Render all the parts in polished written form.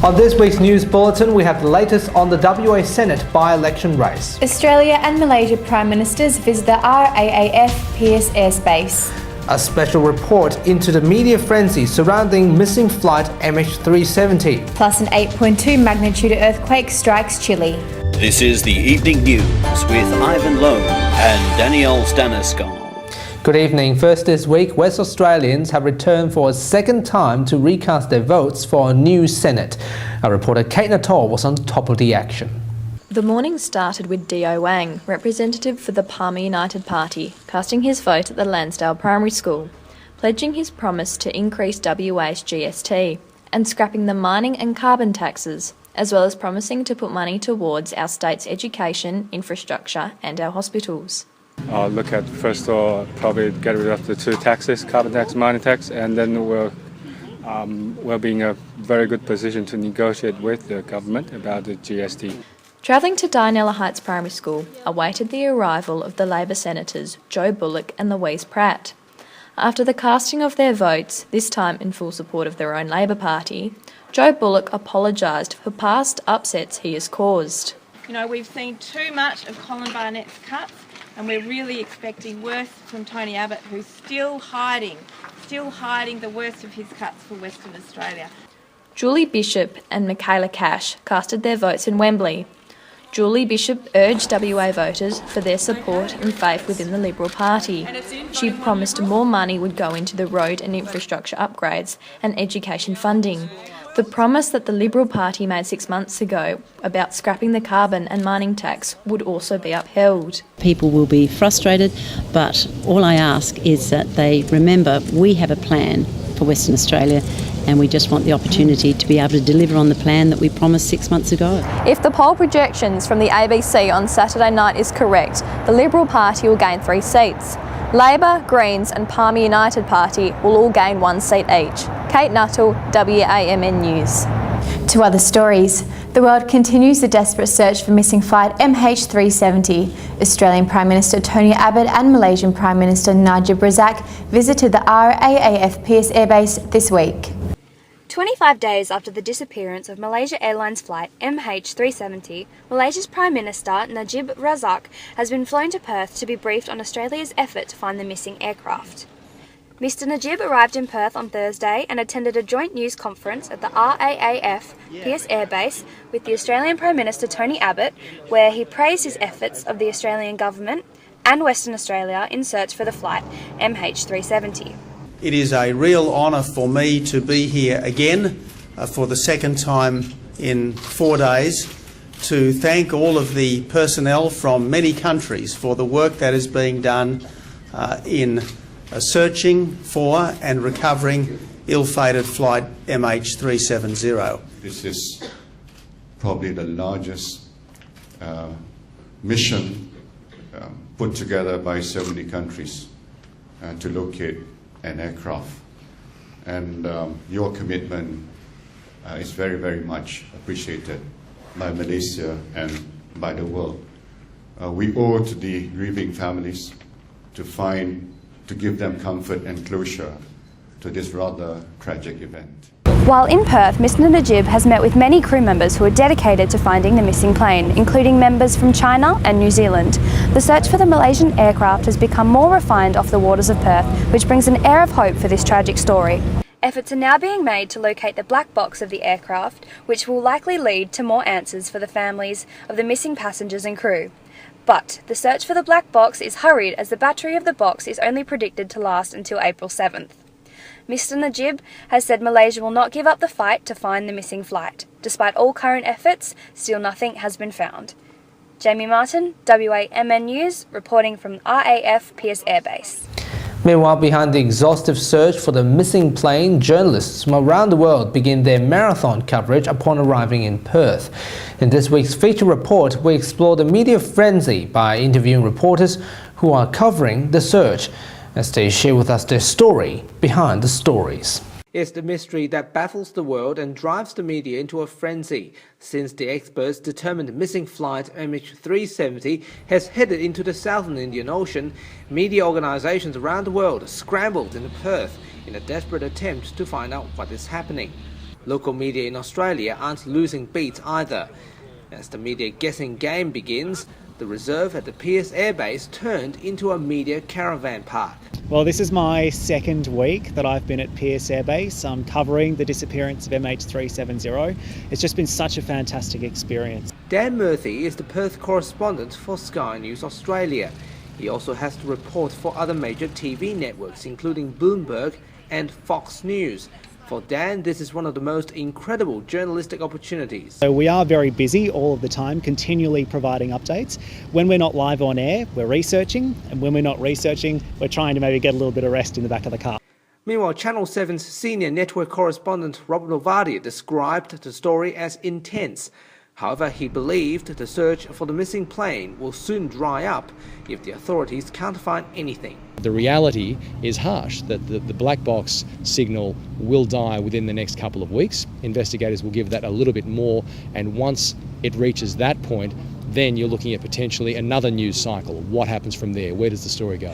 On this week's news bulletin, we have the latest on the WA Senate by-election race. Australia and Malaysia Prime Ministers visit the RAAF Perez airspace. A special report into the media frenzy surrounding missing flight MH370. Plus an 8.2 magnitude earthquake strikes Chile. This is the Evening News with Ivan Leung and Danielle Staniskov. Good evening. First this week, West Australians have returned for a second time to recast their votes for a new Senate. Our reporter Kate Nuttall was on top of the action. The morning started with D.O. Wang, representative for the Palmer United Party, casting his vote at the Lansdale Primary School, pledging his promise to increase WA's GST and scrapping the mining and carbon taxes, as well as promising to put money towards our state's education, infrastructure and our hospitals. I'll look at first of all, probably get rid of the two taxes, carbon tax, mining tax, and then we'll be in a very good position to negotiate with the government about the GST. Travelling to Danielle Heights Primary School awaited the arrival of the Labor Senators Joe Bullock and Louise Pratt. After the casting of their votes, this time in full support of their own Labor Party, Joe Bullock apologised for past upsets he has caused. You know, we've seen too much of Colin Barnett's cuts, and we're really expecting worse from Tony Abbott, who's still hiding the worst of his cuts for Western Australia. Julie Bishop and Michaela Cash casted their votes in Wembley. Julie Bishop urged WA voters for their support and faith within the Liberal Party. She promised more money would go into the road and infrastructure upgrades and education funding. The promise that the Liberal Party made 6 months ago about scrapping the carbon and mining tax would also be upheld. People will be frustrated, but all I ask is that they remember we have a plan for Western Australia, and we just want the opportunity to be able to deliver on the plan that we promised 6 months ago. If the poll projections from the ABC on Saturday night is correct, the Liberal Party will gain 3 seats. Labor, Greens and Palmer United Party will all gain 1 seat each. Kate Nuttall, WAMN News. To other stories, the world continues the desperate search for missing flight MH370. Australian Prime Minister Tony Abbott and Malaysian Prime Minister Najib Razak visited the RAAF Perez airbase this week. 25 days after the disappearance of Malaysia Airlines flight MH370, Malaysia's Prime Minister Najib Razak has been flown to Perth to be briefed on Australia's effort to find the missing aircraft. Mr Najib arrived in Perth on Thursday and attended a joint news conference at the RAAF Perez airbase with the Australian Prime Minister Tony Abbott, where he praised his efforts of the Australian Government and Western Australia in search for the flight MH370. It is a real honour for me to be here again for the second time in 4 days to thank all of the personnel from many countries for the work that is being done in searching for and recovering ill-fated flight MH370. This is probably the largest mission put together by so many countries to locate an aircraft, and your commitment is very, very much appreciated by Malaysia and by the world. We owe to the grieving families to give them comfort and closure to this rather tragic event. While in Perth, Mr Najib has met with many crew members who are dedicated to finding the missing plane, including members from China and New Zealand. The search for the Malaysian aircraft has become more refined off the waters of Perth, which brings an air of hope for this tragic story. Efforts are now being made to locate the black box of the aircraft, which will likely lead to more answers for the families of the missing passengers and crew. But the search for the black box is hurried as the battery of the box is only predicted to last until April 7th. Mr Najib has said Malaysia will not give up the fight to find the missing flight. Despite all current efforts, still nothing has been found. Jaimee Martin, WAMN News, reporting from RAAF Perez Airbase. Meanwhile, behind the exhaustive search for the missing plane, journalists from around the world begin their marathon coverage upon arriving in Perth. In this week's feature report, we explore the media frenzy by interviewing reporters who are covering the search, as they share with us their story behind the stories. It's the mystery that baffles the world and drives the media into a frenzy, since the experts determined the missing flight MH370 has headed into the southern Indian Ocean. Media organisations around the world scrambled into Perth in a desperate attempt to find out what is happening. Local media in Australia aren't losing beat either. As the media guessing game begins, the reserve at the Perez airbase turned into a media caravan park. Well, this is my second week that I've been at Perez airbase. I'm covering the disappearance of MH370. It's just been such a fantastic experience. Dan Murphy is the Perth correspondent for Sky News Australia. He also has to report for other major TV networks, including Bloomberg and Fox News. For Dan, this is one of the most incredible journalistic opportunities. So we are very busy all of the time, continually providing updates. When we're not live on air, we're researching, and when we're not researching, we're trying to maybe get a little bit of rest in the back of the car. Meanwhile, Channel 7's senior network correspondent Robert Novardi described the story as intense. However, he believed the search for the missing plane will soon dry up if the authorities can't find anything. The reality is harsh, that the black box signal will die within the next couple of weeks. Investigators will give that a little bit more, and once it reaches that point, then you're looking at potentially another news cycle. What happens from there? Where does the story go?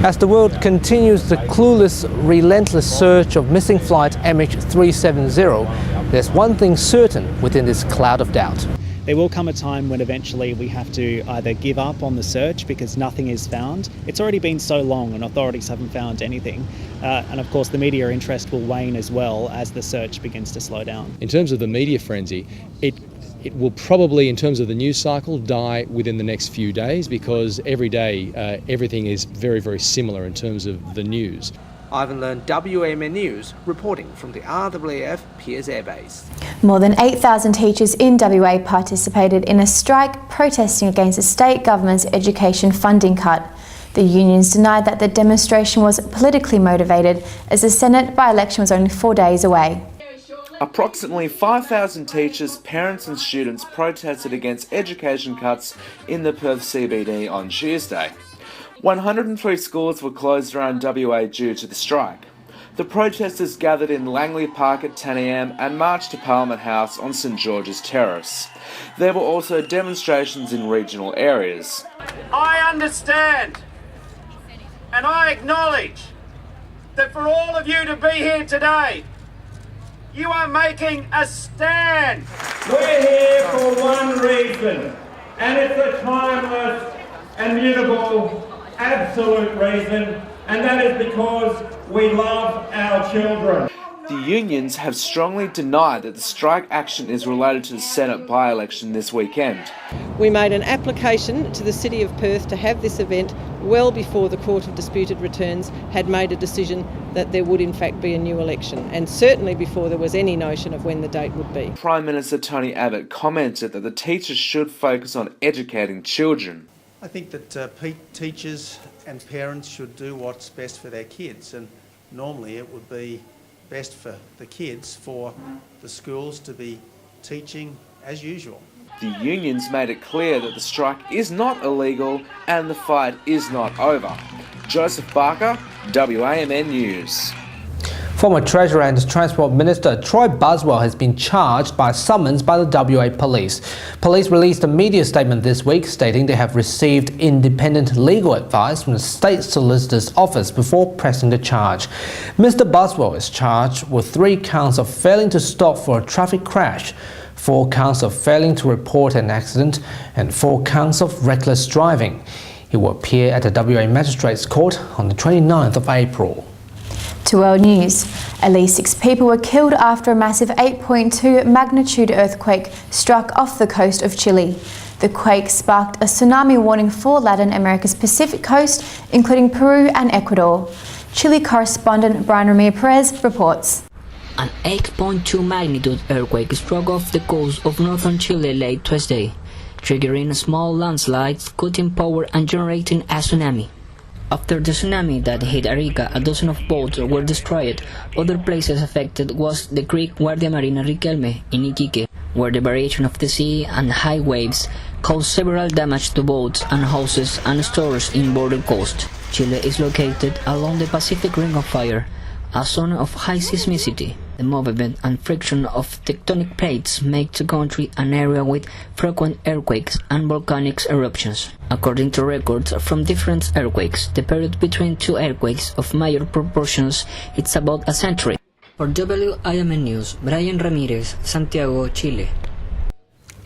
As the world continues the clueless, relentless search of missing flight MH370, there's one thing certain within this cloud of doubt. There will come a time when eventually we have to either give up on the search because nothing is found. It's already been so long and authorities haven't found anything. And of course the media interest will wane as well as the search begins to slow down. In terms of the media frenzy, it will probably, in terms of the news cycle, die within the next few days, because every day everything is very, very similar in terms of the news. Ivan Leung, WAMN News, reporting from the RAAF Perez airbase. More than 8,000 teachers in WA participated in a strike protesting against the state government's education funding cut. The unions denied that the demonstration was politically motivated, as the Senate by-election was only 4 days away. Approximately 5,000 teachers, parents and students protested against education cuts in the Perth CBD on Tuesday. 103 schools were closed around WA due to the strike. The protesters gathered in Langley Park at 10 a.m. and marched to Parliament House on St George's Terrace. There were also demonstrations in regional areas. I understand and I acknowledge that for all of you to be here today, you are making a stand. We're here for one reason, and it's a timeless, immutable, absolute reason, and that is because we love our children. The unions have strongly denied that the strike action is related to the Senate by-election this weekend. We made an application to the City of Perth to have this event well before the Court of Disputed Returns had made a decision that there would in fact be a new election, and certainly before there was any notion of when the date would be. Prime Minister Tony Abbott commented that the teachers should focus on educating children. I think that teachers and parents should do what's best for their kids, and normally it would be best for the kids for the schools to be teaching as usual. The unions made it clear that the strike is not illegal and the fight is not over. Josef Barker, WAMN News. Former Treasurer and Transport Minister Troy Buswell has been charged by summons by the WA Police. Police released a media statement this week stating they have received independent legal advice from the State Solicitor's Office before pressing the charge. Mr Buswell is charged with 3 counts of failing to stop for a traffic crash, 4 counts of failing to report an accident, and 4 counts of reckless driving. He will appear at the WA Magistrates Court on the 29th of April. To World News, at least 6 people were killed after a massive 8.2 magnitude earthquake struck off the coast of Chile. The quake sparked a tsunami warning for Latin America's Pacific coast, including Peru and Ecuador. Chile correspondent Ramir Perez reports. An 8.2 magnitude earthquake struck off the coast of northern Chile late Tuesday, triggering small landslides, cutting power and generating a tsunami. After the tsunami that hit Arica, a dozen of boats were destroyed. Other places affected was the Creek Guardia Marina Riquelme in Iquique, where the variation of the sea and high waves caused several damage to boats and houses and stores in border coast. Chile is located along the Pacific Ring of Fire, a zone of high seismicity. The movement and friction of tectonic plates make the country an area with frequent earthquakes and volcanic eruptions. According to records from different earthquakes, the period between 2 earthquakes of major proportions is about a century. For WIMN News, Brian Ramirez, Santiago, Chile.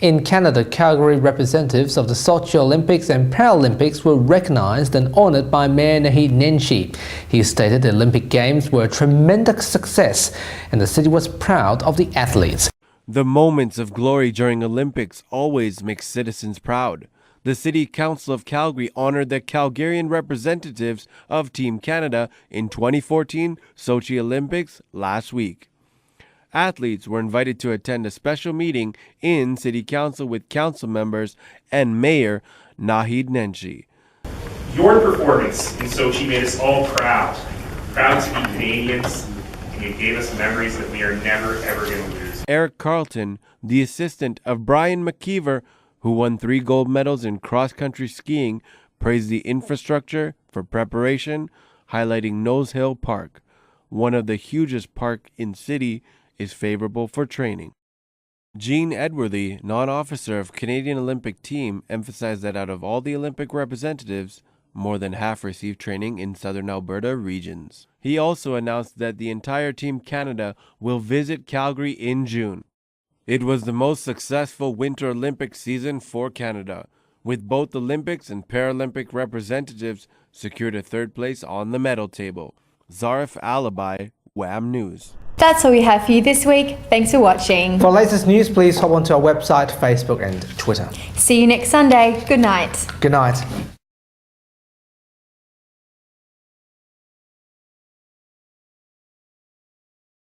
In Canada, Calgary representatives of the Sochi Olympics and Paralympics were recognised and honoured by Mayor Naheed Nenshi. He stated the Olympic Games were a tremendous success and the city was proud of the athletes. The moments of glory during Olympics always make citizens proud. The City Council of Calgary honoured the Calgarian representatives of Team Canada in 2014 Sochi Olympics last week. Athletes were invited to attend a special meeting in City Council with council members and Mayor Naheed Nenshi. Your performance in Sochi made us all proud to be Canadians, and you gave us memories that we are never ever going to lose. Eric Carlton, the assistant of Brian McKeever, who won 3 gold medals in cross-country skiing, praised the infrastructure for preparation, highlighting Nose Hill Park, one of the hugest park in city, is favorable for training. Jean Edworthy, non-officer of Canadian Olympic team, emphasized that out of all the Olympic representatives, more than half received training in southern Alberta regions. He also announced that the entire Team Canada will visit Calgary in June. It was the most successful Winter Olympic season for Canada, with both Olympics and Paralympic representatives secured a 3rd place on the medal table. Zarif, Alibhai, WAM News. That's all we have for you this week. Thanks for watching. For latest news, please hop onto our website, Facebook and Twitter. See you next Sunday. Good night. Good night.